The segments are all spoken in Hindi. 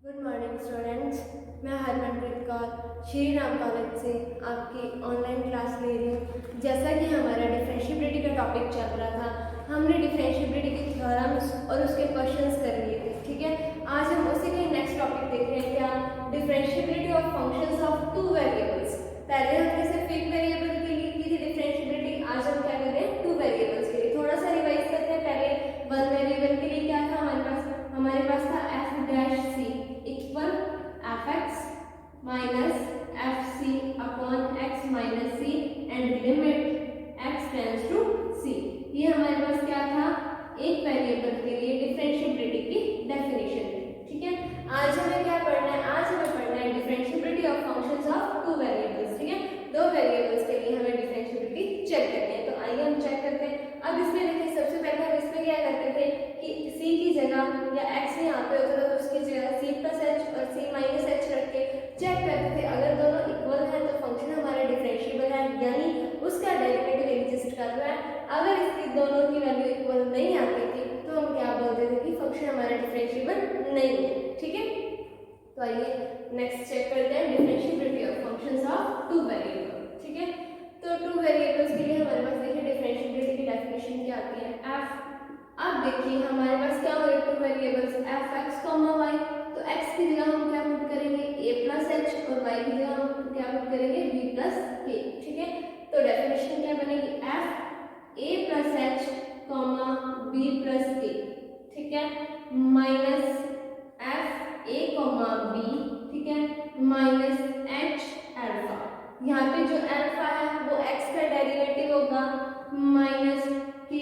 Good morning students. मैं हरमनप्रीत कौर श्री राम कॉलेज से आपकी ऑनलाइन क्लास ले रही हूँ। जैसा कि हमारा डिफरेंशिएबिलिटी का टॉपिक चल रहा था, हमने डिफरेंशिएबिलिटी के थ्योरम्स और उसके क्वेश्चंस कर लिए थे। ठीक है, आज हम उसी का नेक्स्ट टॉपिक देख रहे हैं, क्या differentiability of functions of two variables. पहले हमने सिर्फ एक वेरिएबल के लिए की थी डिफरेंशिएबिलिटी, आज हम क्या कर रहे हैं, टू वेरिएबल्स के लिए। थोड़ा सा रिवाइज करते हैं। पहले वन वेरिएबल के लिए क्या था हमारे पास था f dash c equal f x minus f c upon x minus c and limit x tends to c. ये हमारे पास क्या था, एक वेरिएबल के लिए डिफरेंशिएबिलिटी की डेफिनेशन थी। ठीक है, आज हमें क्या पढ़ना है, आज हमें पढ़ना है differentiability of functions of two variables. ठीक है, दो वेरिएबल्स के लिए हमें डिफरेंशिएबिलिटी चेक करनी है। तो आइए हम चेक करते हैं। अब इसमें देखिए, सबसे पहले हम इसमें क्या करते थे कि c की जगह या x यहाँ पे होता था तो उसकी जगह c प्लस एच और c माइनस एच रख के चेक करते थे। अगर दोनों इक्वल है तो फंक्शन हमारा डिफरेंशिएबल है, यानी उसका डेरिवेटिव एग्जिस्ट कर रहा है। अगर इसकी दोनों की वैल्यू इक्वल नहीं आती थी तो हम क्या बोलते थे कि फंक्शन हमारा डिफरेंशिएबल नहीं है। ठीक है, तो आइए नेक्स्ट चेक करते हैं differentiability of functions of two variable. ठीक है, तो टू वेरिएबल्स के लिए हमारे पास देखिए डिफरेंशिएबिलिटी की डेफिनेशन क्या आती है, एफ। अब देखिए हमारे पास क्या हो रहा है, two variables f x comma y. तो x की जगह हम क्या पुट करेंगे, a प्लस एच, और y की जगह हम क्या पुट करेंगे, b प्लस k। ठीक है, तो डेफिनेशन क्या बनेगी, F a plus h comma b plus k। ठीक है, minus F a comma b, ठीक है, माइनस एच अल्फा। यहाँ पे जो अल्फा है वो x का डेरिवेटिव होगा माइनस k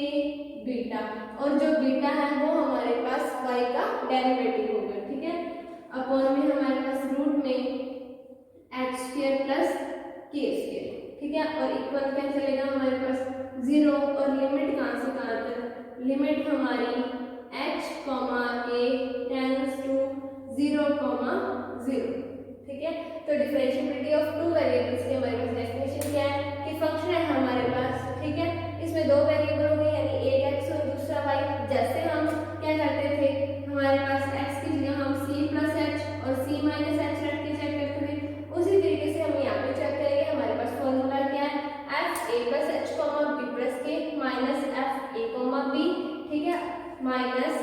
बीटा, और जो बीटा है वो हमारे पास y का डेरिवेटिव होगा। ठीक है, अपॉन में हमारे पास रूट में h square plus k square. ठीक है, और इक्वल क्या चलेगा हमारे पास जीरो, और लिमिट कहाँ से कहाँ तक, लिमिट हमारी h comma a tends to 0,0। ठीक है, तो डिफरेंशिएबिलिटी ऑफ टू वेरिएबल्स की हमारे पास डेफिनेशन क्या है कि फंक्शन है हमारे पास। ठीक है, इसमें दो वेरिएबल होंगे, यानी एक x और दूसरा y। जैसे हम क्या करते थे, हमारे पास x की जगह हम c प्लस एच और c माइनस एच रख के चेक करते थे, उसी तरीके से हम यहाँ पे चेक करेंगे। हमारे पास फॉर्मूला क्या है, f a plus h comma b plus k minus f a comma b, ठीक है, minus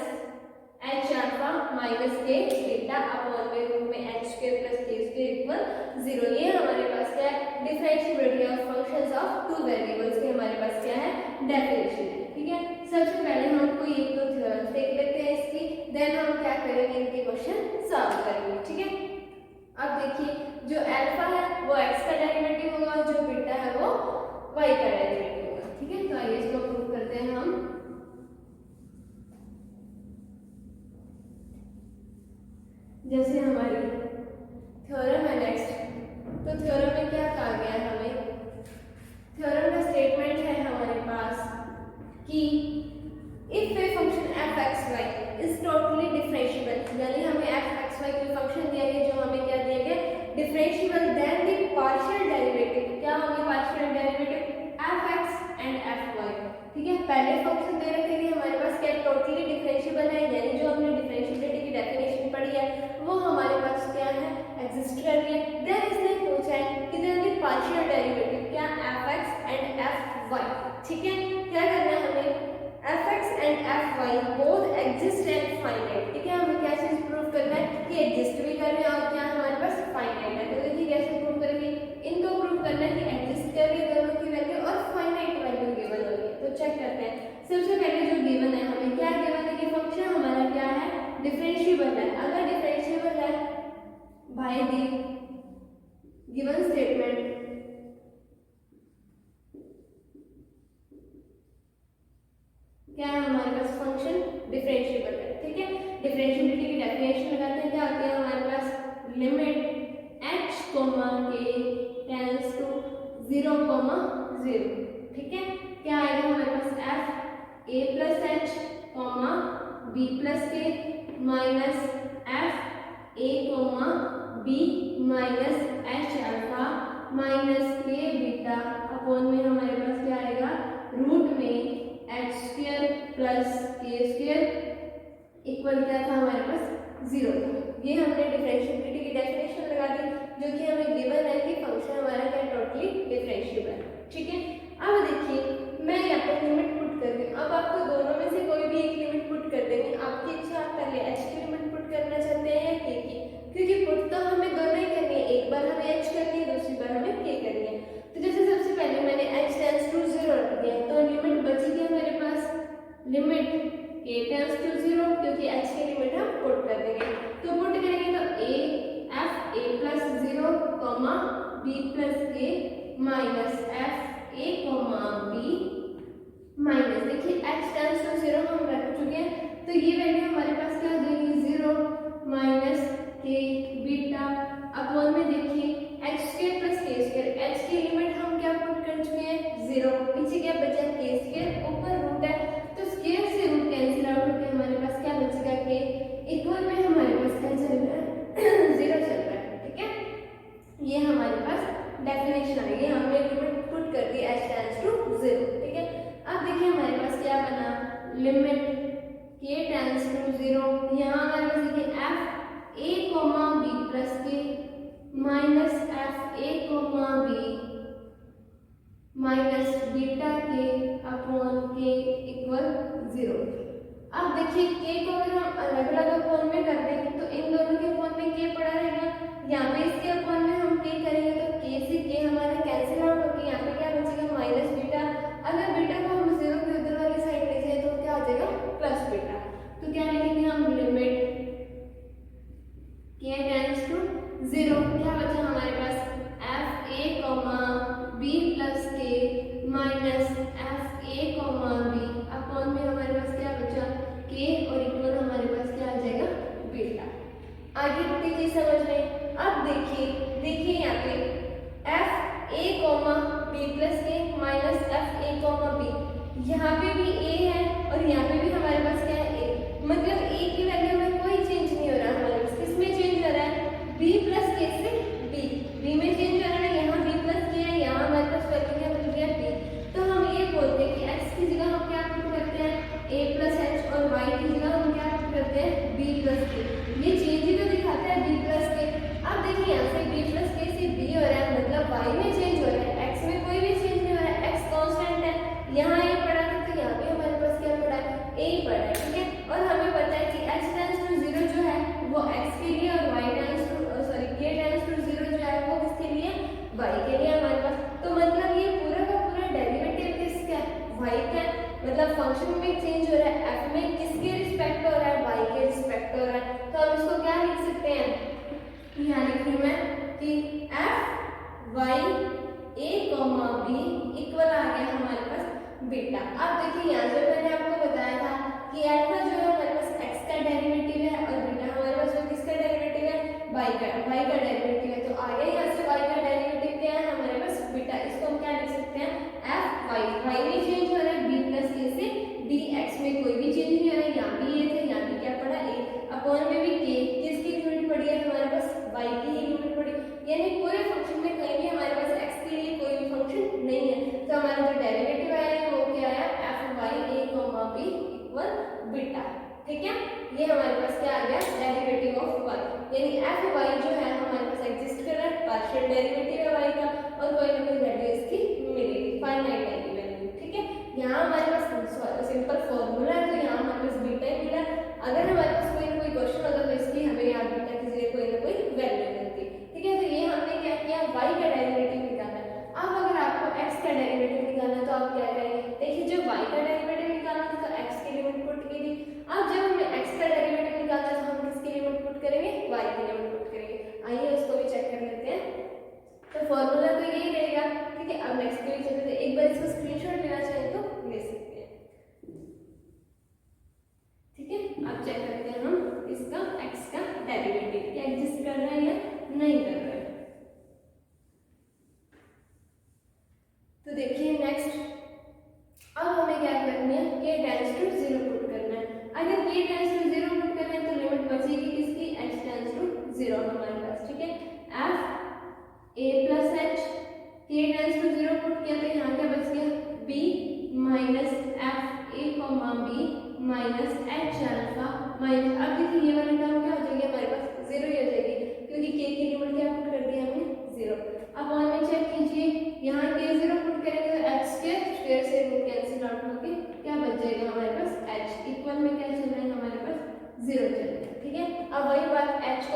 h alpha minus k beta upon में रूट में h square plus k square equal 0। ये हमारे पास क्या है, differentiability of functions of two variables की हमारे पास क्या है, डेफिनेशन है। ठीक है, सबसे पहले हम कोई एक दो थ्योरम्स देख लेते हैं इसकी, देन हम क्या करेंगे, इनके क्वेश्चन सॉल्व करेंगे। ठीक है, अब देखिए जो अल्फा है वो x का डेरिवेटिव होगा, और जो बीटा है वो y का डेरिवेटिव होगा। ठीक है, तो आइए इसको प्रूव करते हैं हम। जैसे हमारी थ्योरम है नेक्स्ट, तो थ्योरम में क्या कहा गया है हमें, थ्योरम का स्टेटमेंट है हमारे पास कि if a function f x y is totally differentiable, यानी हमें एफ एक्स वाई कोई फंक्शन दिया गया जो हमें क्या दिया गया, differentiable, then the partial derivative, क्या होंगे partial derivative, f x and f y. ठीक है, पहले फंक्शन दे रखे थे हमारे पास क्या टोटली डिफरेंशिएबल है, यानी जो हमने डिफरेंशिएबिलिटी की डेफिनेशन पढ़ी है वो हमारे पास क्या है, एग्जिस्ट कर रही है। देन इसने पूछा है कि देन द पार्शियल डेरिवेटिव क्या, f x and f y. ठीक है, क्या करना है हमें, f x and f y both exist and finite. ठीक है, हमें क्या चीज प्रूव करना है कि एग्जिस्ट भी कर रहे हैं और क्या हमारे पास फाइनाइट है। तो देखिए कैसे प्रूव करेंगे, इनको प्रूव करना है कि एग्जिस्ट कर रही है दोनों की वैल्यू और फाइनाइट वैल्यू गिवन हो रही है। तो चेक करते हैं। सबसे पहले जो गिवन है, हमें क्या गिवन है कि फंक्शन हमारा क्या है, डिफरेंशिएबल है। अगर डिफरेंशिएबल है बाय द गिवन स्टेटमेंट, क्या है हमारे पास, फंक्शन डिफरेंशिएबल है। ठीक है, डिफरेंशिएबिलिटी की डेफिनेशन लगाते हैं, क्या आती है हमारे पास, limit h comma k tends to 0,0। ठीक है, क्या आएगा हमारे पास, f a plus h comma b plus k minus f a comma b minus h alpha minus k beta upon में हमारे पास क्या आएगा, रूट में h square plus k square equal क्या था हमारे पास, 0 था। ये हमने डिफरेंशिएबिलिटी की डेफिनेशन लगा दी, जो कि हमें गिवन है कि फंक्शन हमारा क्या टोटली डिफरेंशिएबल, ठीक है। अब देखिए मैं यहाँ पर लिमिट पुट कर रही हूँ, अब आपको दोनों में से कोई भी एक लिमिट पुट कर देनी, आपकी इच्छा, आप पहले h की लिमिट पुट करना चाहते हैं या k की, क्योंकि पुट तो हमें दोनों ही करनी है, एक बार हमें h करनी है, दूसरी बार हमें k करनी है। तो जैसे सबसे पहले मैंने h टेंड्स टू 0 रख दिया, तो लिमिट बचेगी हमारे पास लिमिट k टेंड्स टू 0, क्योंकि h की लिमिट हम पुट कर देंगे। तो पुट करेंगे तो a plus 0 comma b plus k minus f a comma b minus, देखिए h टेंड्स टू 0 हम रख चुके हैं, तो ये वैल्यू हमारे पास क्या आ जाएगी 0 माइनस k बीटा अपॉन में देखिए h square plus k square, h की लिमिट हम क्या पुट कर चुके हैं 0, पीछे क्या बचा k स्क्वायर, ऊपर रूट है, तो स्क्वायर से रूट कैंसिल आउट होकर हमारे पास क्या बचेगा k, इक्वल में हमारे पास क्या चल रहा है 0 चल रहा है, ठीक है। ये हमारे पास डेफिनेशन आ गई, हमने लिमिट पुट कर दी h टेंड्स टू 0, ठीक है। अब देखिए हमारे पास क्या बना, लिमिट k टेंड्स टू 0, यहाँ हमारे पास देखिए f a comma b plus k minus f a comma b minus beta k upon k equal 0। अब देखिए k को अगर हम अलग अलग अपॉन में कर देंगे तो इन दोनों के अपॉन में k पड़ा रहेगा, यहाँ पे इसके अपॉन में हम k करेंगे तो k से k हमारा कैंसिल आउट होकर यहाँ पे क्या बचेगा माइनस बीटा, अगर बीटा को हम 0 की उधर वाली साइड ले जाए तो क्या आ जाएगा प्लस बीटा, तो क्या लिखेंगे हम लिमिट k टेंड्स टू 0, क्या बचा हमारे पास f a b plus k minus f a b upon में हमारे पास क्या बचा k और इक्वल हमारे पास क्या आ जाएगा बीटा। आगे देखिए समझ में, अब देखिए यहाँ पे f a b plus k minus f a b, यहाँ पे भी a है और यहाँ पे भी हमारे पास क्या है a, मतलब a की वैल्यू में कोई चेंज नहीं हो रहा हमारे पास, किसमें चेंज हो रहा है b प्लस k से b में चेंज हो रहा है, यहाँ b प्लस k है, यहाँ हमारे पास वैल्यू क्या बन गया b, तो हम ये बोलते हैं कि x की जगह हम क्या पुट करते हैं a प्लस h और y की जगह हम क्या पुट करते हैं b प्लस k, ये चेंज ही तो दिखाता है b प्लस k। अब देखिए यहाँ से b प्लस k से b हो रहा है, मतलब y में चेंज हो रहा है, x में कोई भी चेंज नहीं हो रहा है, x कांस्टेंट है, यहाँ a पड़ा था तो यहाँ पे हमारे पास क्या पड़ा है a पड़ा है, ठीक है। और हमें पता है कि h टेंड्स टू 0 जो है वो x के लिए और y tends to k tends to 0 जो है वो किसके लिए y के लिए हमारे पास, तो मतलब ये पूरा का पूरा डेरिवेटिव किसका है y का, मतलब फंक्शन में चेंज हो रहा है f में किसके रिस्पेक्ट हो रहा है y के रिस्पेक्ट हो रहा है, तो हम इसको क्या लिख सकते हैं, यहाँ लिख रही मैं कि f y a b equal आ गया हमारे पास बीटा। अब देखिए यहाँ जो मैंने आपको बताया था कि अल्फा जो है हमारे पास x का डेरिवेटिव है और बीटा हमारे पास वो किसका डेरिवेटिव है y का डेरिवेटिव है, तो आ गया यहाँ से y का डेरिवेटिव क्या है हमारे पास बीटा, इसको हम क्या लिख सकते हैं f y में चेंज हो रहा है b प्लस k से d, x में कोई भी चेंज नहीं हो रहा है, यहाँ भी ये थे, यहाँ भी क्या पड़ा a, अपॉन में भी k, किसकी लिमिट पड़ी है हमारे पास y की ही लिमिट पड़ी, यानी पूरे फंक्शन में कहीं भी हमारे पास x के लिए कोई भी फंक्शन नहीं है, तो हमारा जो डेरिवेटिव आया वो क्या आया f y a b equal beta, ठीक है। ये हमारे पास क्या आ गया डेरिवेटिव ऑफ y, यानी f y जो है हमारे पास एग्जिस्ट कर रहा है, पार्शियल डेरिवेटिव है y का और कोई ना कोई वैल्यू इसकी मिलेगी, फाइनाइट है ये वैल्यू, ठीक है। यहाँ हमारे पास सिंपल फॉर्मूला है, तो यहाँ हमारे पास बीटा ही मिला, अगर हमारे पास कोई ना कोई क्वेश्चन होता तो इसकी हमें यहाँ बीटा की जगह कोई ना कोई वैल्यू मिलती, ठीक है। तो ये हमने क्या किया y का डेरिवेटिव निकाला। अब अगर आपको x का डेरिवेटिव निकालना है तो आप क्या करेंगे, देखिए जब y का डेरिवेटिव निकालना था तो x की लिमिट पुट की थी, अब जब हमें x का डेरिवेटिव निकालना है तो हम किसकी लिमिट पुट करेंगे y की लिमिट पुट करेंगे, आइए उसको भी चेक कर लेते हैं। तो फॉर्मूला तो यही रहेगा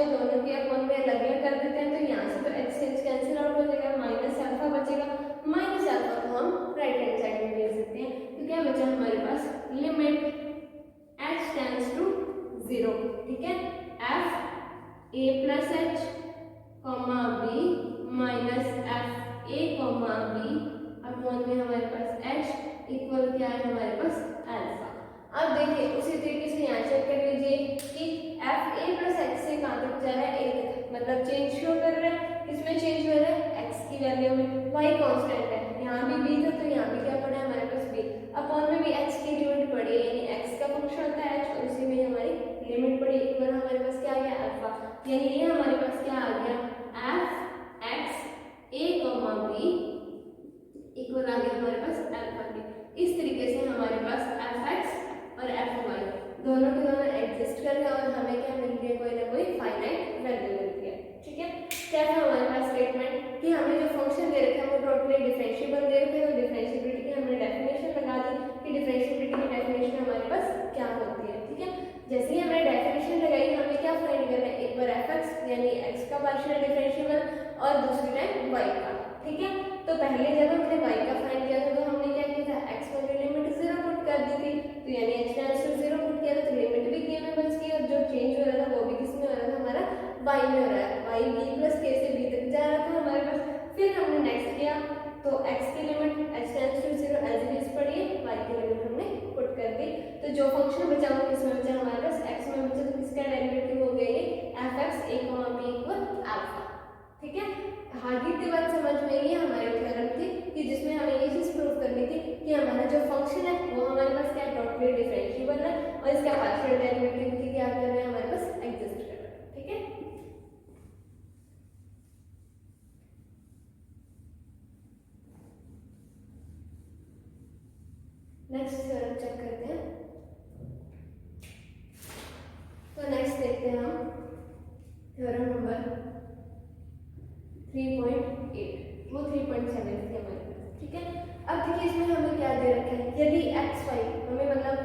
को दोनों के अपॉन में अलग अलग कर देते हैं, तो यहाँ से तो एक्स कैंसिल आउट हो जाएगा, माइनस अल्फा बचेगा। माइनस अल्फा को हम राइट हैंड साइड में भेज सकते हैं, तो क्या बचा हमारे पास, लिमिट h टेंड्स टू 0, ठीक है, f a plus h comma b minus f a comma b upon में हमारे पास h इक्वल क्या है हमारे पास, अल्फा। अब देखिए उसी तरीके से यहाँ चेक कर लीजिए कि एफ ए प्लस एक्स से कहाँ तक जा रहा है, एक मतलब चेंज शो कर रहा है, किसमें चेंज हो रहा है, एक्स की वैल्यू में, वाई कांस्टेंट है, यहाँ भी बी था तो यहाँ भी क्या पड़ा है हमारे पास बी, अपॉन में भी एक्स की लिमिट पड़ी है, यानी एक्स का फंक्शन होता है एच, और उसी में हमारी लिमिट पड़ी, इक्वल हमारे पास क्या आ गया, अल्फा, यानी ये हमारे पास क्या आ गया, एफ एक्स ए कॉमा बी इक्वल आ गया हमारे पास अल्फा के। इस तरीके से हमारे पास एफ एक्स और एफ वाई दोनों के दोनों एग्जिस्ट कर रहे हैं, और हमें क्या मिल रही है, कोई ना कोई फाइनाइट वैल्यू मिल रही है, ठीक है। क्या था हमारे पास स्टेटमेंट कि हमें जो फंक्शन दे रखा है वो टोटली डिफरेंशिएबल दे रखे हैं, तो डिफरेंशिएबिलिटी की हमने डेफिनेशन लगा दी कि डिफरेंशिएबिलिटी की डेफिनेशन हमारे पास क्या होती है, ठीक है। जैसे ही हमने डेफिनेशन लगाई, हमें क्या फाइंड करना है, एक बार एफ एक्स यानी एक्स का पार्शियल डिफरेंशिएबल और दूसरी टाइम वाई का, ठीक है। तो पहले जब हमने y का फाइंड किया था तो हमने क्या किया था, x वाली लिमिट 0 पुट कर दी थी, तो यानी h टेंड्स टू 0 पुट किया था, तो लिमिट भी k में बच गई, और जो चेंज हो रहा था वो भी किस में हो रहा था, हमारा y में हो रहा है, y b प्लस k से b तक जा रहा था हमारे पास। फिर हमने नेक्स्ट किया तो x की limit h tends to 0 as it is पड़ी है, y की लिमिट हमने पुट कर दी, तो जो फंक्शन बचा वो किस में बचा हमारे पास, x में बचा, तो किसका डेरिवेटिव हो गया ये fx a b equal alpha, ठीक है। आगे की बात समझ में आई, हमारी थ्योरम थी कि जिसमें हमें ये चीज प्रूव करनी थी कि हमारा जो फंक्शन है वो हमारे पास क्या टोटली डिफरेंशिएबल है, और इसका पार्शियल डेरिवेटिव भी क्या कर रहे हैं हमारे पास, एग्जिस्ट कर रहा है, ठीक है। नेक्स्ट थ्योरम चेक करते हैं, तो नेक्स्ट देखते हैं हम थ्योरम नंबर 3.8, वो 3.7 थी हमारे पास, ठीक है। अब देखिए इसमें हमें क्या दे रखा है, यदि एक्स वाई हमें मतलब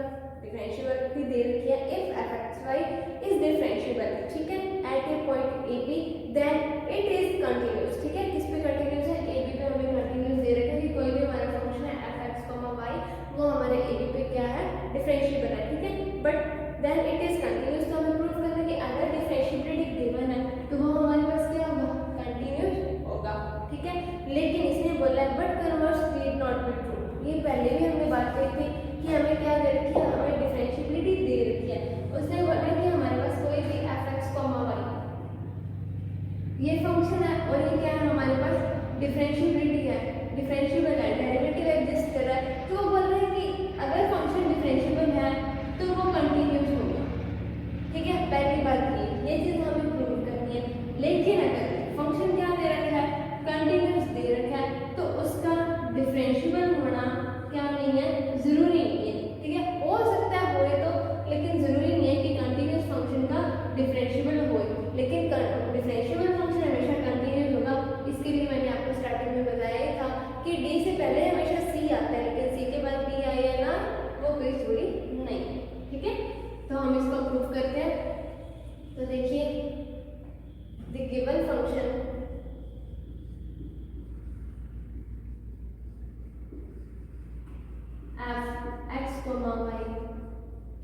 डिफरेंशिएबिलिटी दे रखी है, if f x y is differentiable, ठीक है, at a point a b then it is continuous, ठीक है। किस पे कंटिन्यूअस है, ए बी पे हमें कंटिन्यूअस दे रखा है कि कोई भी हमारा फंक्शन है एफ एक्स वाई वो हमारे ए बी पे क्या है, डिफरेंशिएबल है, ठीक है, but then it is continuous, तो हमें प्रूव करना है कि अगर डिफरेंशिएबिलिटी गिवन है तो वो हमारे पास क्या होगा, कंटिन्यूअस होगा, ठीक है। लेकिन इसने बोला है but converse need not be true, ये पहले भी हमने बात कही थी कि हमें क्या दे रखी है, हमें डिफरेंशिएबिलिटी दे रखी है, उसने बोला है कि हमारे पास कोई भी एफ एक्स वाई ये फंक्शन है और ये क्या है हमारे पास डिफरेंशिएबिलिटी है, डिफरेंशिएबल है, डेरिवेटिव एग्जिस्ट कर रहा है, तो वो बोल रहा है कि अगर फंक्शन डिफरेंशिएबल है तो वो कंटिन्यूअस होगा, ठीक है। पहली बात ये चीज हमें प्रूव करनी है, लेकिन अगर फंक्शन क्या दे रखा है, कंटिन्यूअस दे रखा है, तो उसका डिफरेंशिएबल होना क्या नहीं है, जरूरी नहीं है, ठीक है। हो सकता है होए तो, लेकिन जरूरी नहीं है कि कंटिन्यूअस फंक्शन का डिफरेंशिएबल होए, लेकिन डिफरेंशिएबल फंक्शन हमेशा कंटिन्यूअस होगा। इसके लिए मैंने आपको स्टार्टिंग में बताया ही था कि डी से पहले हमेशा सी आता है, लेकिन सी के बाद बी आए या ना वो कोई जरूरी नहीं है, ठीक है। तो हम इसको प्रूव करते हैं, तो देखिए the given function f x comma y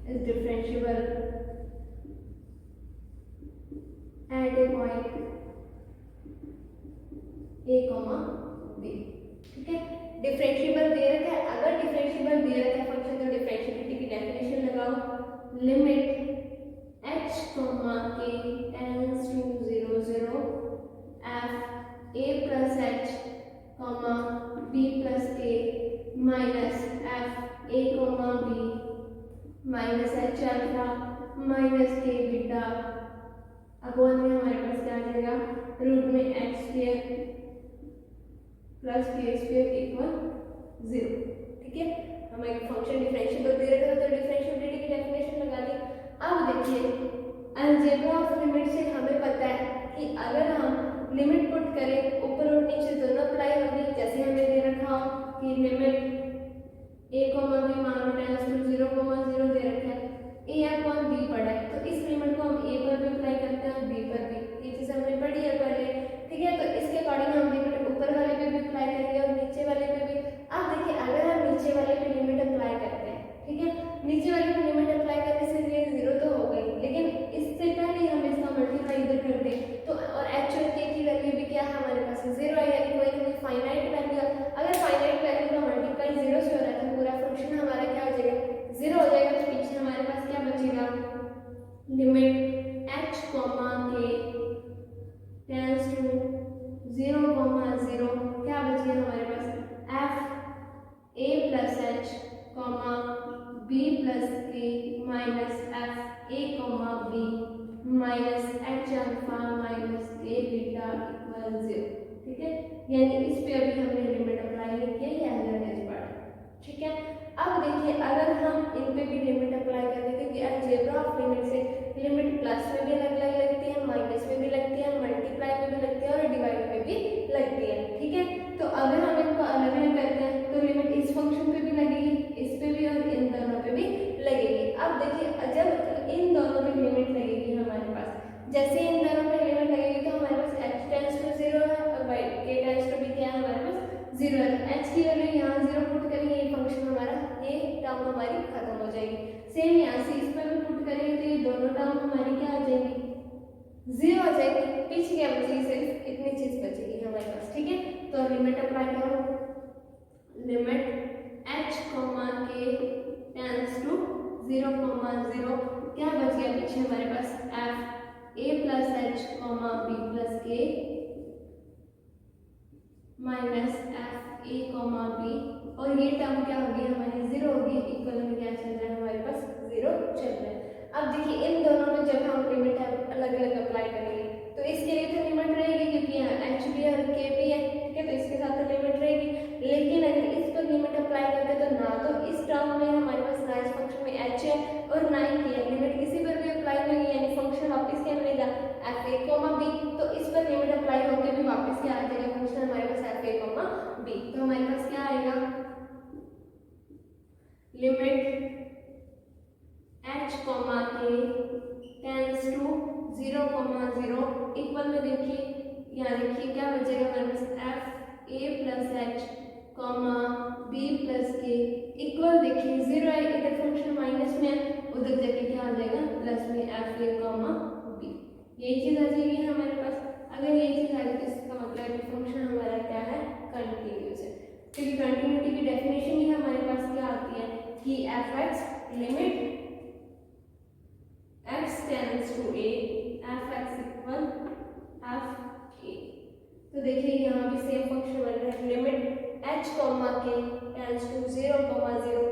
is differentiable at a point a comma b, ठीक है। डिफरेंशिएबल दे रखा है, अगर डिफरेंशिएबल दे रखा है फंक्शन तो डिफरेंशिएबिलिटी की डेफिनेशन लगाओ, limit h comma k tends to 0 0 f a plus h comma b plus k minus f a comma b minus h alpha minus k beta upon में हमारे पास क्या आ जाएगा, रूट में x square plus k square equal 0, ठीक है। हमें फंक्शन डिफरेंशिएबल दे रखा था तो डिफरेंशिएबिलिटी की डेफिनेशन लगा दी। अब देखिए अलजेब्रा ऑफ लिमिट से हमें पता है कि अगर हम लिमिट पुट करें ऊपर और नीचे दोनों अप्लाई होगी, जैसे हमें दे रखा हो कि लिमिट a कॉमा b मान लो टेंड्स टू 0 दे रखा है, a अपॉन b पड़ा है, तो इस लिमिट को हम a पर भी अप्लाई करते हैं और b पर जीरो, क्या बच गया हमारे पास f a plus h comma b plus k minus f a comma b minus h alpha minus k beta equal zero. ठीक है, यानी इस पे अभी हमने लिमिट अप्लाई नहीं किया, ये अलजेब्रा पार्ट। ठीक है, अब देखिए अगर हम इन पे भी लिमिट अप्लाई कर दें, क्योंकि अलजेब्रा ऑफ लिमिट से लिमिट प्लस में भी अलग अलग लगती है, माइनस में भी लगती है, मल्टीप्लाई में भी लगती है और डिवाइड में भी लगती है। ठीक है, तो अगर हम इनको अलग अलग करते हैं तो लिमिट इस फंक्शन पे भी लगेगी, इस पे भी और इन दोनों पे भी लगेगी। अब देखिए जब इन दोनों पे लिमिट लगेगी हमारे पास, जैसे इन दोनों पे लिमिट लगेगी तो हमारे पास h टेंड्स टू 0 है और y k टेंड्स टू भी क्या है हमारे पास 0 है। h की वैल्यू यहाँ 0 पुट करेंगे, ये फंक्शन हमारा, ये टर्म हमारी खत्म हो जाएगी। सेम यहाँ से इस पर भी पुट करेंगे तो ये दोनों टर्म हमारी क्या हो जाएंगी 0 हो जाएगी। पीछे क्या बचेगी, सिर्फ इतनी चीज बचेगी हमारे पास। ठीक है, तो लिमिट अप्लाई करो, limit h k tends to 0 0, क्या बच गया पीछे हमारे पास f a plus h comma b plus k minus f a comma b, और ये टर्म क्या होगी हमारी 0 होगी, इक्वल में क्या चल रहा है हमारे पास 0 चल रहा है। अब देखिए इन दोनों में जब हम लिमिट अलग अलग अप्लाई करेंगे तो इसके लिए तो लिमिट रहेगी, क्योंकि यहाँ एच भी है और के भी है। ठीक है, तो इसके साथ तो लिमिट रहेगी, लेकिन अगर इस पर लिमिट अप्लाई करते तो ना तो इस टर्म में हमारे पास ना इस फंक्शन में एच है और ना ही के है, लिमिट किसी पर भी अप्लाई नहीं होगी, यानी फंक्शन वापस क्या मिलेगा एफ ए कॉमा बी। तो इस पर लिमिट अप्लाई होकर भी वापस क्या आ जाएगा फंक्शन हमारे पास एफ ए कॉमा बी। तो हमारे पास क्या आएगा limit h comma k tends to 0 0, equal में देखिए यहाँ देखिए क्या बचेगा हमारे पास f a plus h comma b plus k, equal देखिए 0 है, इधर फंक्शन माइनस में है, उधर जाके क्या आ जाएगा प्लस में एफ ए कॉमा बी, यही चीज आ जाएगी हमारे पास। अगर यही चीज आ जाए तो इसका मतलब फंक्शन हमारा क्या है कंटिन्यूस है, क्योंकि कंटिन्यूटी की डेफिनेशन ही हमारे पास क्या आती है कि f x limit x tends to a f x equal f a। तो देखिए यहाँ भी सेम फंक्शन बन रहा है, limit h comma k tends to 0 0,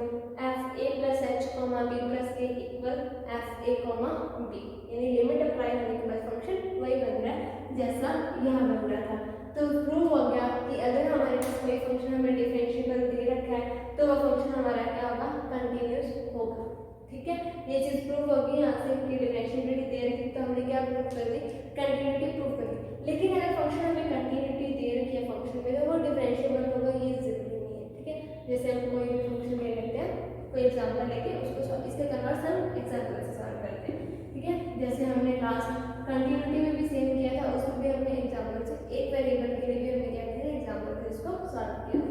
f a plus h comma b plus k equal f a comma b, यानी लिमिट अप्लाई होने के बाद फंक्शन वही बन रहा है जैसा यहाँ बन रहा था। तो प्रूव हो गया कि अगर हमारे पास कोई फंक्शन हमें डिफरेंशिएबल दे रखा है तो वह फंक्शन हमारा क्या होगा कंटिन्यूस होगा। ठीक है, ये चीज प्रूव होगी, यहाँ से इसकी डिफरेंशिएबिलिटी दे रखी तो हमने क्या प्रूव कर दी कंटिन्यूटी प्रूव कर दी। लेकिन अगर फंक्शन हमें कंटिन्यूटी दे रखी है फंक्शन में तो वो डिफरेंशिएबल होगा ये जरूरी नहीं है। ठीक है, जैसे हम कोई भी फंक्शन ले लेते हैं, कोई एग्जांपल लेके उसको इसके कन्वर्स हम एग्जांपल से सॉल्व करते हैं। ठीक है, जैसे हमने लास्ट कंटिन्यूटी में भी सेम किया था, उसमें भी हमने एग्जांपल से एक वेरिएबल के लिए भी हमने क्या किया एग्जांपल से इसको सॉल्व किया।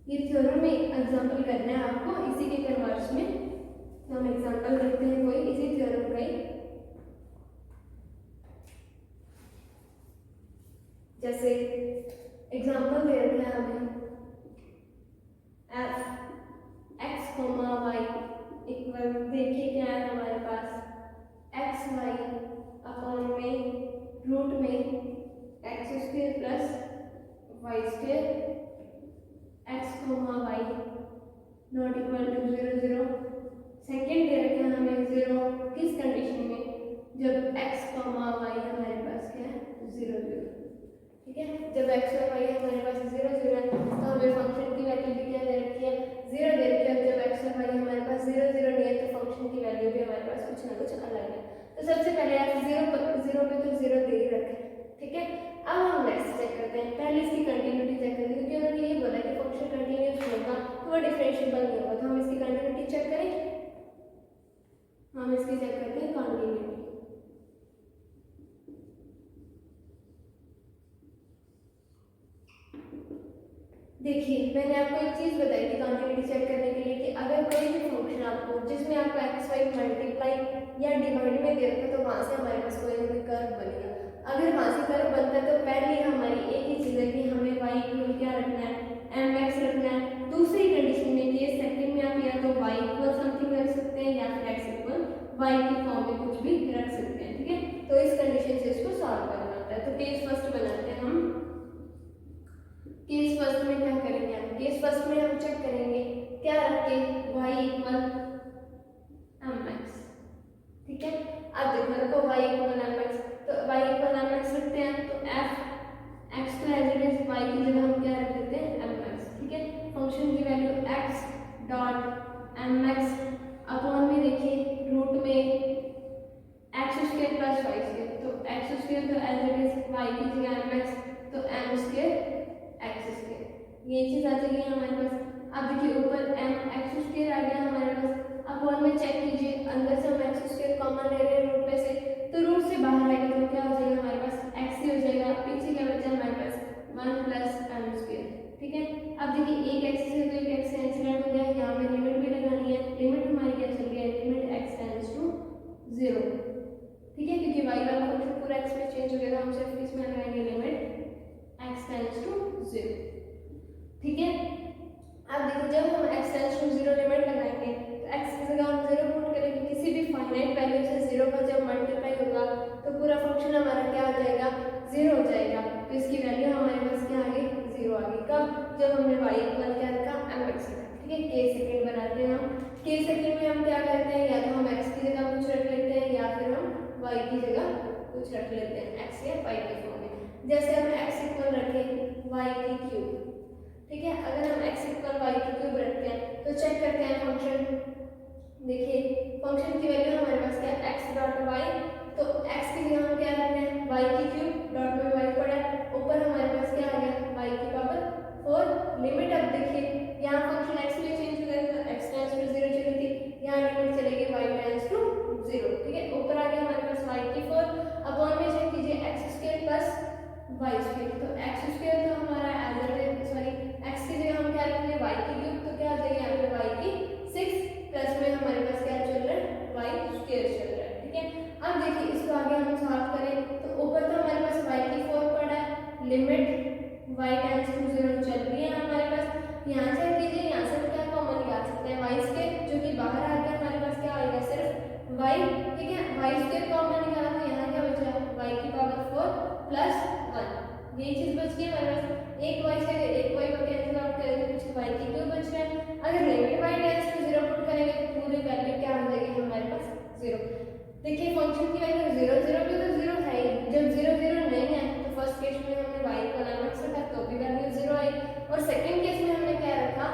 ये थ्योरम में एग्जांपल करना है आपको इसी के कन्वर्स में, तो हम एग्जांपल देखते हैं कोई इसी थ्योरम का ही। जैसे एग्जांपल दे रखे हैं हमें f x y इक्वल, देखिए क्या है हमारे पास x y अपॉन में रूट में x square plus y square x y not equal to 0 0। Second दे रखा है हमें 0 किस कंडीशन में, जब x y हमारे पास क्या है 0 0। ठीक है, जब x और y हमारे पास 0 0 है तो हमें फंक्शन की वैल्यू भी क्या दे रखी है 0 दे रखी है। जब x और y हमारे पास 0 0 नहीं है तो फंक्शन की वैल्यू भी हमारे पास कुछ ना कुछ अलग है। तो सबसे पहले आप 0 पे तो 0 दे ही रखे। ठीक है, अब हम नेक्स्ट चेक करते हैं, पहले इसकी कंटिन्यूटी चेक करेंगे, क्योंकि उन्होंने ये बोला कि फंक्शन कंटिन्यूस होगा तो वो डिफरेंशिएबल नहीं होगा। तो हम इसकी कंटिन्यूटी चेक करें, हम इसकी चेक करते हैं कंटिन्यूटी। देखिए मैंने आपको एक चीज बताई थी कंटिन्यूटी चेक करने के लिए कि अगर कोई भी फंक्शन आपको जिसमें आपको एक्स वाई मल्टीप्लाई या डिवाइड में दे रखा तो वहां से हमारे पास कोई ना कोई कर्व बनेगा। अगर वहां से कर्व बनता है तो पहले हमारी एक ही चीज है कि हमें y इक्वल क्या रखना है mx रखना है। दूसरी कंडीशन में कि सेकंड में आप या तो y इक्वल समथिंग रख सकते हैं या फिर x इक्वल y की फॉर्म में कुछ भी रख सकते हैं, ठीक है। तो इस कंडीशन से इसको सॉल्व करना होता है। तो केस फर्स्ट बनाते हैं हम। केस फर्स्ट में क्या करेंगे हम? केस फर्स्ट में हम चेक करेंगे क्या रख के y इक्वल mx, ठीक है। अब देखो रखो y इक्वल mx, तो y इक्वल mx रखते हैं तो f x तो एज इट इज y की जगह हम क्या रख देते हैं mx, ठीक है। फंक्शन की value x dot mx upon में देखिए रूट में x square plus y square, तो x स्क्वायर तो एज इट इज y की जगह mx, तो m स्क्वायर x स्क्वायर, ये चीज आ जाएगी हमारे पास। अब देखिए ऊपर m x स्क्वायर आ गया हमारे पास। अपॉन में चेक कीजिए, अंदर से हम x स्क्वायर कॉमन ले रहे हैं रूट में से, तो रूट से बाहर आएगा तो क्या हो जाएगा हमारे पास x ही हो जाएगा। पीछे क्या बचा हमारे पास 1 प्लस m स्क्वायर, ठीक है। अब देखिए एक x से तो एक x कैंसिल आउट हो गया, यहाँ पे लिमिट भी लगानी है। लिमिट हमारी क्या चल गई है, लिमिट x टेंड्स टू 0, ठीक है, क्योंकि y वाला फंक्शन पूरा x में चेंज हो गया था, हम सिर्फ इसमें लगाएंगे लिमिट x टेंड्स टू 0, ठीक है। अब देखो जब हम x टेंड्स टू 0 लिमिट लगाएंगे तो x की जगह हम 0 पुट करेंगे। किसी भी फाइनाइट वैल्यू से 0 का जब मल्टीप्लाई होगा तो पूरा फंक्शन हमारा क्या हो जाएगा, 0 हो जाएगा। तो इसकी वैल्यू हमारे पास क्या आ गई, 0 आ गई। कब? जब हमने y इक्वल क्या रखा, mx रखा, ठीक है। के सेकंड बनाते हैं हम। के सेकंड में हम क्या करते हैं, या तो हम x की जगह कुछ रख लेते हैं या फिर हम y की जगह कुछ रख लेते हैं, x या y के फॉर्म में। जैसे हम x इक्वल रखें y की क्यूब, ठीक है। अगर हम x इक्वल y की क्यूब रखते हैं तो चेक करते हैं फंक्शन। देखिए फंक्शन की वैल्यू हमारे पास क्या है, x डॉट y, तो x की जगह हम क्या रख रहे हैं, y की क्यूब, डॉट में y पड़ा है, ऊपर हमारे पास क्या आ गया, y की पावर 4। लिमिट अब देखिए यहाँ फंक्शन x में चेंज हो गया, तो x टेंड्स टू 0 चली थी, यहाँ लिमिट चलेगी y टेंड्स टू 0, ठीक है। ऊपर आ गया हमारे पास y की 4, अपॉन में चेक कीजिए x square plus y square, तो x स्क्वायर तो हमारा सॉरी x की जगह हम क्या रखेंगे y की क्यूब, तो क्या आ जाएगा यहाँ पे y की 6 प्लस में हमारे पास क्या चल रहा है, y स्क्वायर चल रहा है, ठीक है। अब देखिए इसको आगे हम सॉल्व करें तो ऊपर तो हमारे पास y की 4 पड़ा है, लिमिट y टेंड्स टू 0 चल रही है हमारे पास। यहाँ से कीजिए, यहाँ से क्या कॉमन निकाल सकते हैं, y स्क्वायर जो कि बाहर आ गया हमारे पास क्या आएगा, सिर्फ y, ठीक है। y स्क्वायर कॉमन निकाला तो यहाँ क्या बचा, y की पावर 4 प्लस 1, ये चीज बच गई हमारे पास। एक y से एक y को कैंसिल आउट करेंगे, कुछ y की क्यूब बच रहा है। अगर limit y tends to 0 put करेंगे तो पूरी वैल्यू क्या हो जाएगी हमारे पास, 0। देखिए फंक्शन की वैल्यू 0 0 भी तो 0 है, जब 0 0 नहीं है तो फर्स्ट केस में हमने y इक्वल mx रखा तो भी वैल्यू 0 आई, और सेकंड केस में हमने क्या रखा,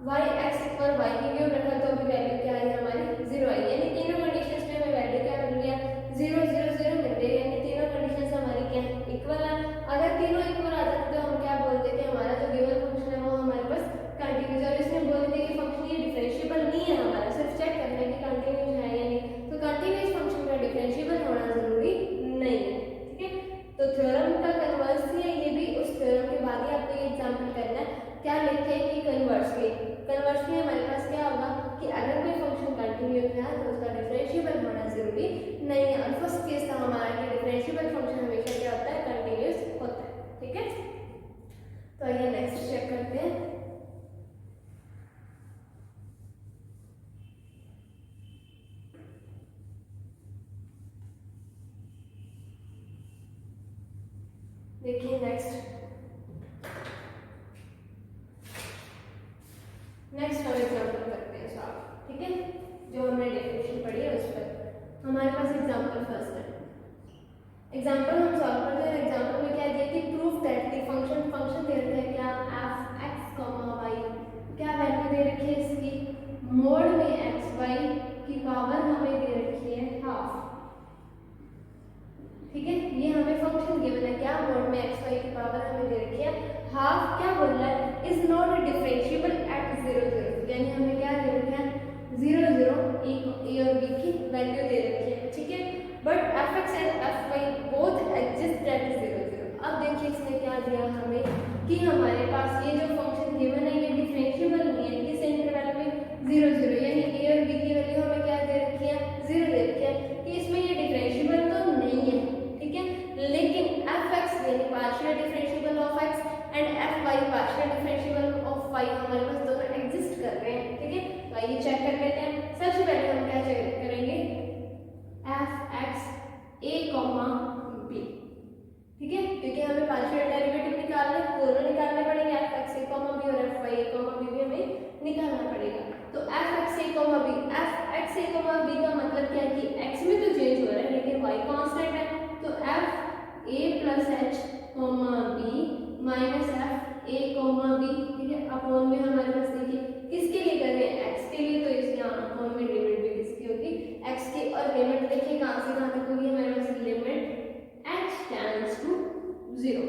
y x इक्वल y की क्यूब रखा तो भी वैल्यू क्या आई हमारी, 0 आई। यानी तीनों कंडीशंस में हमें वैल्यू क्या मिल गया, 0 0 0 मिल गई, यानी तीनों कंडीशंस हमारी क्या इक्वल है। अगर तीनों इक्वल आ जाते तो हम क्या बोलते कि हमारा जो गिवन फंक्शन है वो हमारे पास कंटीन्यूअस, और इसमें बोलते कि फंक्शन ये डिफरेंशिएबल नहीं है, हमारा सिर्फ चेक करना है कि कंटीन्यूअस है या नहीं। तो कंटीन्यूअस फंक्शन का डिफरेंशिएबल होना जरूरी नहीं है, ठीक है। तो थ्योरम का कन्वर्स है, ये भी उस थ्योरम के बाद ही आपको ये एग्जांपल करना है। क्या लिखते हैं कि कन्वर्स के, कन्वर्स में हमारे पास क्या होगा कि अगर कोई फंक्शन कंटीन्यूअस है तो उसका डिफरेंशिएबल होना जरूरी नहीं है। और फर्स्ट केस था हमारा कि डिफरेंशिएबल फंक्शन हमेशा क्या होता है, कंटीन्यूअस होता है, ठीक है। तो आइए नेक्स्ट चेक करते हैं। देखिए नेक्स्ट हम एग्जांपल करते हैं सॉल्व, ठीक है। जो हमने डेफिनेशन पढ़ी है उस पर हमारे पास एग्जांपल फर्स्ट है। एग्जांपल हम सॉल्व करते हैं। एग्जांपल में क्या दिया कि प्रूफ दैट द फंक्शन दे रखा है क्या, f x, y, क्या वैल्यू दे रखी है इसकी, मोड में x y की पावर हमें दे रखी है हाफ, ठीक है। ये हमें फंक्शन गिवन है क्या, मोड में x y की पावर हमें दे रखी है हाफ। क्या बोल रहा है, इज नॉट डिफरेंशिएबल एट 0 0, यानी हमें क्या दे रखा है 0 0 a और b की वैल्यू दे रखी है, ठीक है। But fx and fy both exist at 0 0। अब देखिए इसने क्या दिया हमें कि हमारे पास ये जो फंक्शन गिवन है ये डिफरेंशिएबल नहीं है, किस इंटरवल में 0 0, यानी a और b की वैल्यू हमें क्या दे रखी है, 0 दे रखी है, कि इसमें ये डिफरेंशिएबल तो नहीं है, ठीक है। लेकिन fx यानी partial differentiable of x and fy partial differentiable of y हमारे पास दोनों एग्जिस्ट कर रहे हैं, ठीक है। तो आइए चेक कर लेते हैं। सबसे पहले हम क्या चेक करेंगे, coma B, F x a comma B का मतलब क्या है कि एक्स में तो चेंज हो रहा है लेकिन वाई कांस्टेंट है, तो f a plus h comma b minus f a comma b, ठीक है, अपॉन में हमारे पास देखिए किसके लिए कर रहे हैं, एक्स के लिए, तो इस यहाँ अपॉन में लिमिट भी किसकी होगी, एक्स की, और लिमिट देखिए कहाँ से कहाँ तक होगी हमारे पास, लिमिट एच टेंड्स टू 0,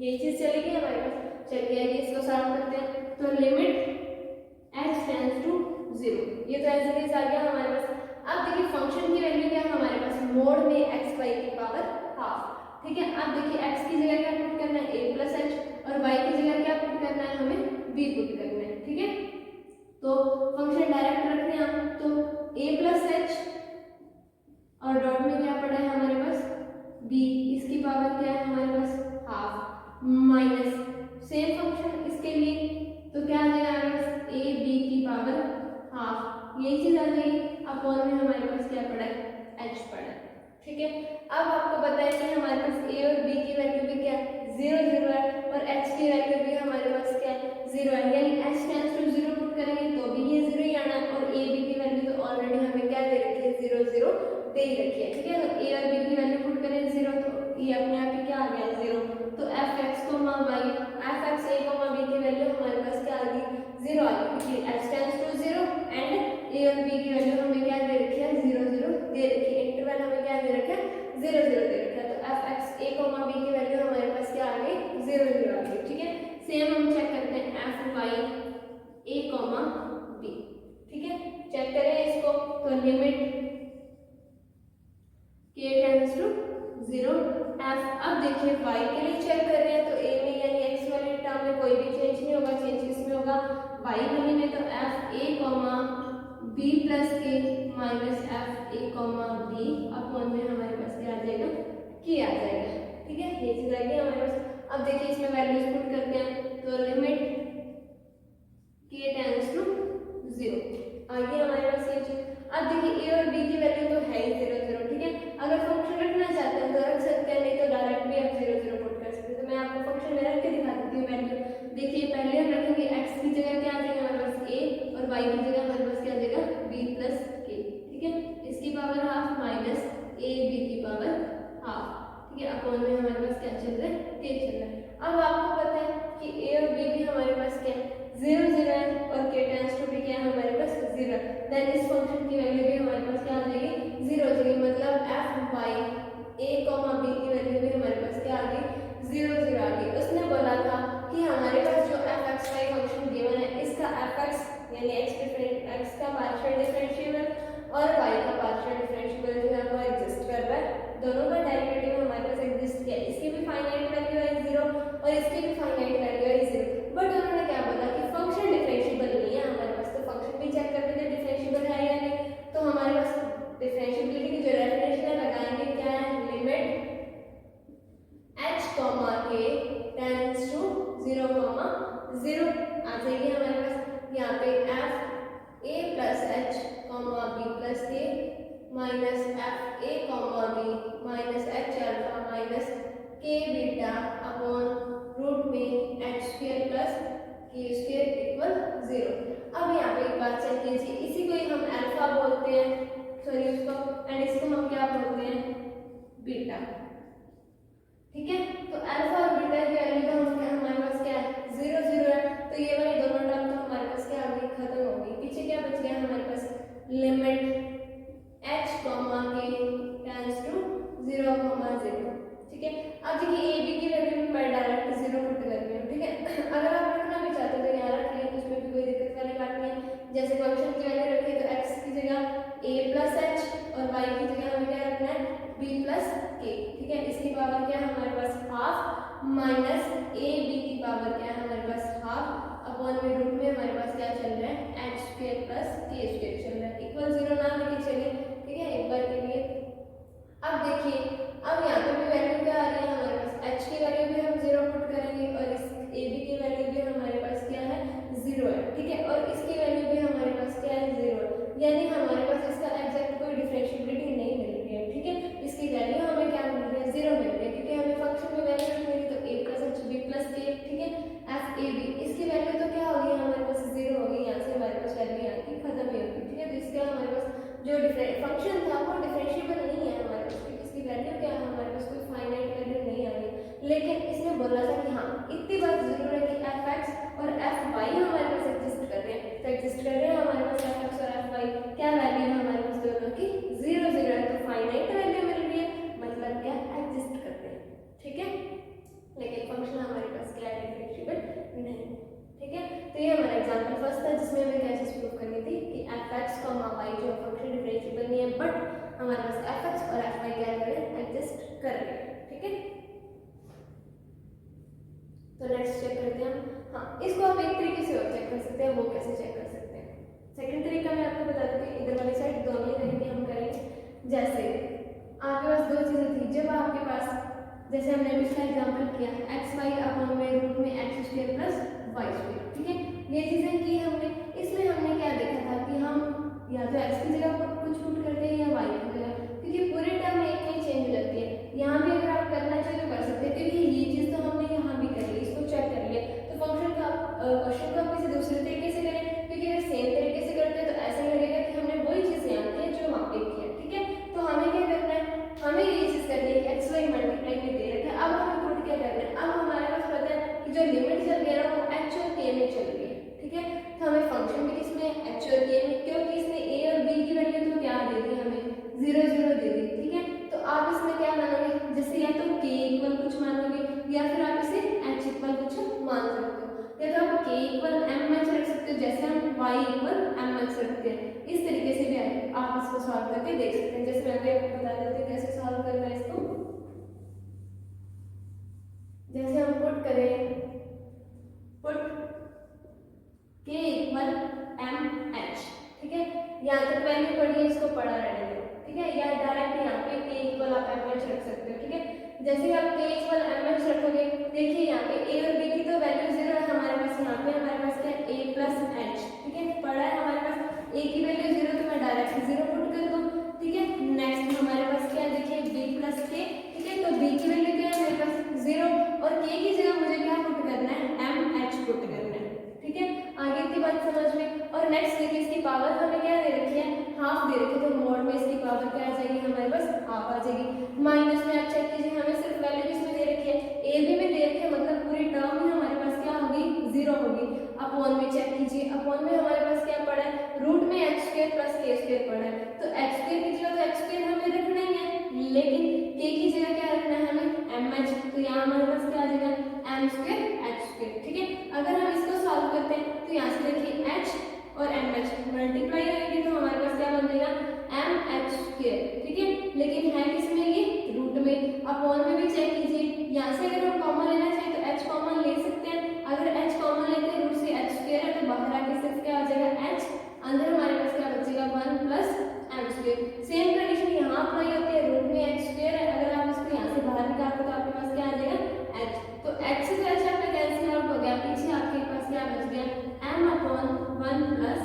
ये चीज चलेगी हमारे पास। चलिए आइए इसको सॉल्व करते हैं, तो लिमिट एच टेंड्स टू 0, ये तो ऐसे कैसे आ गया हमारे पास। अब देखिए फंक्शन की वैल्यू क्या है हमारे पास, मोड में एक्स वाई की पावर हाफ, ठीक है। अब देखिए एक्स की जगह क्या पुट करना है, ए प्लस एच, और वाई की जगह क्या पुट करना है, हमें बी पुट करना है, ठीक है। तो फंक्शन डायरेक्ट रखते हैं हम, तो ए प्लस एच और डॉट में क्या पड़ा है हमारे पास, बी, इसकी पावर क्या है हमारे पास, हाफ, माइनस सेम फंक्शन इसके लिए, तो क्या आ जाएगा हमारे पास, ए बी की पावर हाफ, यही चीज आ जाएगी, अपॉन में हमारे पास क्या पड़ा है, एच पड़ा है, ठीक है। अब आपको पता है कि हमारे पास ए और बी की वैल्यू भी क्या है, 0 0 है, और एच की वैल्यू भी हमारे पास क्या है, 0 है, यानी एच टेंड्स टू 0 पुट करेंगे तो भी ये 0 ही आना है, और ए बी की वैल्यू तो ऑलरेडी हमें क्या दे रखी है, 0 0 दे ही रखी है, ठीक है। तो ए और बी की वैल्यू पुट करें 0, तो ये अपने आप ही क्या आ गया 0, तो f x comma y, f x a comma b की वैल्यू हमारे पास क्या आ गई, 0 आ गई, क्योंकि h tends to 0 and a और बी की वैल्यू हमें क्या दे रखी है, 0 0 दे रखी है, इंटरवल हमें क्या दे रखा है, 0 0 दे रखा है, तो f x a comma b की वैल्यू हमारे पास क्या आ गई, 0 0 आ गई, ठीक है। सेम हम चेक करते हैं f y a comma b, ठीक है, चेक करें इसको, तो limit k tends to 0 f, अब देखिए y के लिए चेक कर रहे हैं, तो a में यानी x वाले टर्म में कोई भी चेंज नहीं होगा, चेंज किसमें होगा, y वाले में, तो f a comma b plus k minus f a comma b upon में हमारे पास क्या आ जाएगा, k आ जाएगा, ठीक है, ये चीज आ गई हमारे पास। अब देखिए इसमें वैल्यूज पुट करते हैं, तो लिमिट k टेंड्स टू 0 आ गई हमारे पास ये चीज। अब देखिए ए और बी की वैल्यू तो है ही 0 0, ठीक है, अगर फंक्शन रखना चाहते हैं तो रख सकते हैं, नहीं तो डायरेक्ट भी आप 0 0 पुट कर सकते हैं, तो मैं आपको फंक्शन में रख के दिखा देती हूँ वैल्यू। देखिए पहले हम रखेंगे x की जगह क्या आ जाएगा हमारे पास a, और y की जगह हमारे पास क्या आ जाएगा b प्लस k, ठीक है, इसकी power half minus a b की पावर हाफ, ठीक है, अपॉन में हमारे पास क्या चल रहा है, k चल रहा है। अब आपको पता है कि a और b भी हमारे पास क्या है, 0 0 है, और k टेंड्स टू भी क्या है हमारे पास 0 है, देन इस फंक्शन की वैल्यू भी हमारे पास क्या आ जाएगी, 0 हो जाएगी, मतलब एफ वाई ए कॉमा बी की वैल्यू भी हमारे पास क्या आ गई, 0 0 आ गई। उसने बोला था कि हमारे पास जो f x y function given है, इसका एफ एक्स यानी एक्स का पार्शियल डिफरेंशिएबल और वाई का पार्शियल डिफरेंशिएबल जो है वो एग्जिस्ट कर रहा है, दोनों का डेरिवेटिव हमारे पास एग्जिस्ट किया है, इसकी भी फाइनाइट वैल्यू है 0 और इसकी भी फाइनाइट वैल्यू है 0, बट उन्होंने क्या बोला कि फंक्शन डिफरेंशिएबल नहीं है हमारे पास, तो फंक्शन भी चेक करते थे डिफरेंशिएबल है या नहीं, तो हमारे पास डिफरेंशिएबिलिटी की जो डेफिनेशन लगाएंगे क्या है, limit h comma k tends to 0 comma 0 आ जाएगी हमारे पास, यहाँ पे f a plus h comma b plus k minus f a comma b minus h alpha minus k beta upon root में h square plus k square equal 0। अब यहाँ पे एक बात चेक कीजिए, इसी को ही हम अल्फा बोलते हैं, सॉरी उसको, एंड इसको हम क्या बोलते हैं, बीटा, ठीक है। तो अल्फा और बीटा की वैल्यू तो हमारे पास क्या है, 0 0 है, तो ये वाली दोनों टर्म तो हमारे पास क्या हो गई, खत्म हो गई, पीछे क्या बच गया हमारे पास, limit h comma k tends to 0 comma 0, ठीक है। अब देखिए ए बी की वैल्यू में मैं डायरेक्ट 0 पुट कर रही हूँ, ठीक है, अगर आप रखना भी चाहते हो तो यहाँ रख लिया, उसमें भी कोई दिक्कत वाली बात नहीं है, जैसे फंक्शन की वैल्यू रखी तो x की जगह a प्लस h और y की जगह हमें क्या रखना है, b प्लस k, ठीक है, इसकी पावर क्या है हमारे पास हाफ माइनस a b की पावर क्या है हमारे पास हाफ अपॉन में रूट में हमारे पास क्या चल रहा है, h square plus k square चल रहा है, इक्वल 0 ना लेके चलिए, ठीक है, एक बार के लिए। अब देखिए अब यहाँ पे भी वैल्यू क्या आ रही है हमारे पास, h की वैल्यू भी हम 0 पुट करेंगे, और इस a b की वैल्यू भी हमारे पास क्या है 0 है, ठीक है, और इसकी वैल्यू भी हमारे पास क्या है 0 है, यानी हमारे पास इसका एग्जैक्ट कोई डिफरेंशिएबिलिटी नहीं मिल रही है, ठीक है, इसकी वैल्यू हमें क्या मिल रही है, 0 मिल रही है, क्योंकि हमें फंक्शन में वैल्यू रखनी है, तो a plus h b plus k, ठीक है, f a b, इसकी वैल्यू तो क्या होगी हमारे पास 0 होगी, यहाँ से हमारे पास वैल्यू यहाँ की खत्म ही होगी, ठीक है, तो जो फंक्शन था वो डिफरेंशिएबल नहीं है हमारे पास, क्योंकि इसकी वैल्यू क्या है, हमारे पास कोई फाइनाइट वैल्यू नहीं आ रही। लेकिन इसमें बोला था कि हाँ इतनी बात जरूर है कि एफ एक्स और एफ वाई हमारे पास एग्जिस्ट कर रहे हैं, तो एग्जिस्ट कर रहे हैं हमारे पास एफ एक्स और एफ वाई, क्या वैल्यू है हमारे पास दोनों की 0 0 है, तो फाइनाइट वैल्यू मिल रही है, मतलब क्या एग्जिस्ट करते हैं, ठीक है। लेकिन फंक्शन हमारे पास क्या है, डिफरेंशिएबल नहीं, ठीक है। तो ये हमारा एग्जांपल फर्स्ट था जिसमें हमें क्या चीज प्रूव करनी थी कि एफ एक्स वाई जो फंक्शन डिफरेंशिएबल नहीं है, बट हमारे पास एफ एक्स और एफ वाई क्या कर रहे हैं, एग्जिस्ट कर रहे हैं, ठीक है। तो नेक्स्ट चेक करते हैं हम, हाँ इसको आप एक तरीके से और चेक कर सकते हैं, वो कैसे चेक कर सकते हैं। सेकंड तरीका मैं आपको बता दूं कि इधर वाली साइड दोनों ही तरीके हम करेंगे। जैसे आपके पास दो चीजें थी, जब आपके पास जैसे हमने पिछला एग्जांपल किया एक्स वाई अपॉन में रूट में x square plus y square, ठीक है, ये चीजें की हमने। इसमें हमने क्या देखा था कि हम या तो एक्स की जगह कुछ पुट करते हैं या वाई की जगह, क्योंकि पूरे टर्म में एक ही चेंज हो जाती है। यहाँ भी अगर आप करना चाहे तो कर सकते हैं, क्योंकि ये चीज तो हमने यहाँ भी कर ली, इसको चेक कर लिया। तो फंक्शन का क्वेश्चन को आप किसी दूसरे तरीके से करें, क्योंकि अगर सेम तरीके से करते हैं तो ऐसा लगेगा कि हमने वही चीज यहाँ की है जो वहाँ पे की है, ठीक है। तो हमें क्या करना है, हमें ये चीज करनी है कि एक्स वाई मल्टीप्लाई में दे रखा है, अब हमें पुट क्या करना है, अब हमारे पास पता है कि जो लिमिट चल रही है ना वो एच और के में चल रही है, ठीक है। तो हमें फंक्शन भी किसमें एच और के में, क्योंकि इसने ए और बी की वैल्यू तो क्या दे दी हमें 0 0 दे दी, ठीक है। तो आप इसमें क्या मानोगे, जैसे या तो के इक्वल कुछ मानोगे या फिर आप इसे एच इक्वल कुछ मान सकते हो, या तो आप के इक्वल एम एच रख सकते हो जैसे हम वाई इक्वल एम एच रखते हैं। इस तरीके से भी आप इसको सॉल्व करके देख सकते हैं। जैसे मैं आपको बता देती हूँ कैसे सॉल्व करना है इसको। जैसे हम पुट करें पुट के इक्वल एम एच, ठीक है, यहाँ तक वैल्यू पढ़िए, इसको पढ़ा रहने दो, ठीक है, या डायरेक्ट यहाँ पे के इक्वल आप एम एच रख सकते हो, ठीक है। जैसे आप के इक्वल एम एच रखोगे, देखिए यहाँ पे ए और बी की तो वैल्यू 0 है हमारे पास, यहाँ पे हमारे पास क्या है ए प्लस एच, ठीक है, पढ़ा है हमारे पास ए की वैल्यू 0, तो मैं डायरेक्ट 0 पुट कर दूँ, ठीक है। नेक्स्ट हमारे पास क्या है, देखिए बी प्लस के, ठीक है, तो बी की वैल्यू क्या है मेरे पास 0 और के की जगह मुझे क्या पुट करना है, एम एच पुट करना है, ठीक है। आगे की बात समझ में। और नेक्स्ट देखिए इसकी पावर हमें क्या दे रखी है, हाफ दे रखी है, तो मोड में इसकी पावर क्या आ जाएगी हमारे पास, हाफ आ जाएगी। माइनस में आप चेक कीजिए, हमें सिर्फ वैल्यू किसमें दे रखी है, ए बी में दे रखी है, मतलब पूरी टर्म ही हमारे पास क्या होगी 0 होगी। अपॉन में चेक कीजिए, अपॉन में हमारे पास क्या पड़ा है, रूट में x square plus k square पड़ा है, तो एक्स स्क्वायर की जगह तो एक्स स्क्वायर हमें रखना ही है, लेकिन के की जगह क्या रखना है हमें, एम एच, तो यहाँ हमारे पास क्या आ जाएगा एम स्क्वायर एच स्क्वायर, ठीक है। अगर हम इसको सॉल्व करते हैं तो यहाँ से देखिए एच और एम एच मल्टीप्लाई करेंगे तो हमारे पास क्या बन जाएगा एम एच स्क्वायर, ठीक है। लेकिन है किसमें ये रूट में। अपॉन में भी चेक कीजिए, यहाँ से अगर हम कॉमन लेना चाहें तो एच कॉमन ले सकते हैं, अगर एच कॉमन लेते हैं रूट से एच स्क्वायर है तो बाहर आके सिर्फ क्या आ जाएगा एच, अंदर हमारे पास क्या बचेगा 1 plus m square. Same condition यहाँ अप्लाई होती है, रूट में एक्स स्क्वायर है, अगर आप इसको यहाँ से बाहर निकालते तो आपके पास क्या आ जाएगा एच, तो एच से एच आपका कैंसिल आउट हो गया, पीछे आपके पास क्या बच गया m upon 1 plus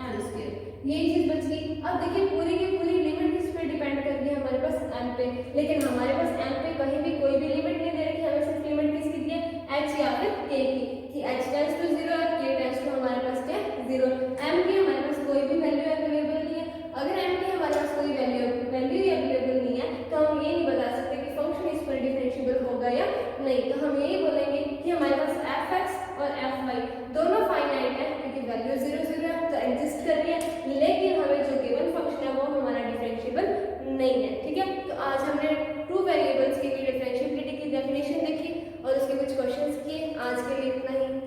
m square, यही चीज बच गई। अब देखिए पूरी की पूरी लिमिट किस पे डिपेंड कर रही है हमारे पास एम पे, लेकिन हमारे पास एम पे कहीं भी कोई भी लिमिट नहीं दे रखी, हमें सिर्फ लिमिट किसकी दी है एच या फिर के की, कि एच टेंड्स टू 0 और के टेंड्स टू हमारे पास क्या 0। एम की हमारे पास कोई भी वैल्यू अवेलेबल नहीं है, अगर एम की हमारे पास कोई वैल्यू अवेलेबल नहीं है तो हम ये नहीं बता सकते कि फंक्शन इस पर डिफरेंशिएबल होगा या नहीं। तो हम यही बोलेंगे कि हमारे पास एफ एक्स और एफ वाई दोनों फाइनाइट है, क्योंकि वैल्यू 0 0 है तो एग्जिस्ट कर रही है, लेकिन हमें जो गिवन फंक्शन है वो हमारा डिफरेंशिएबल नहीं है, ठीक है। तो आज हमने टू वेरिएबल्स के लिए डिफरेंशिएबिलिटी की डेफिनेशन देखी और उसके कुछ क्वेश्चंस किए। आज के लिए इतना ही।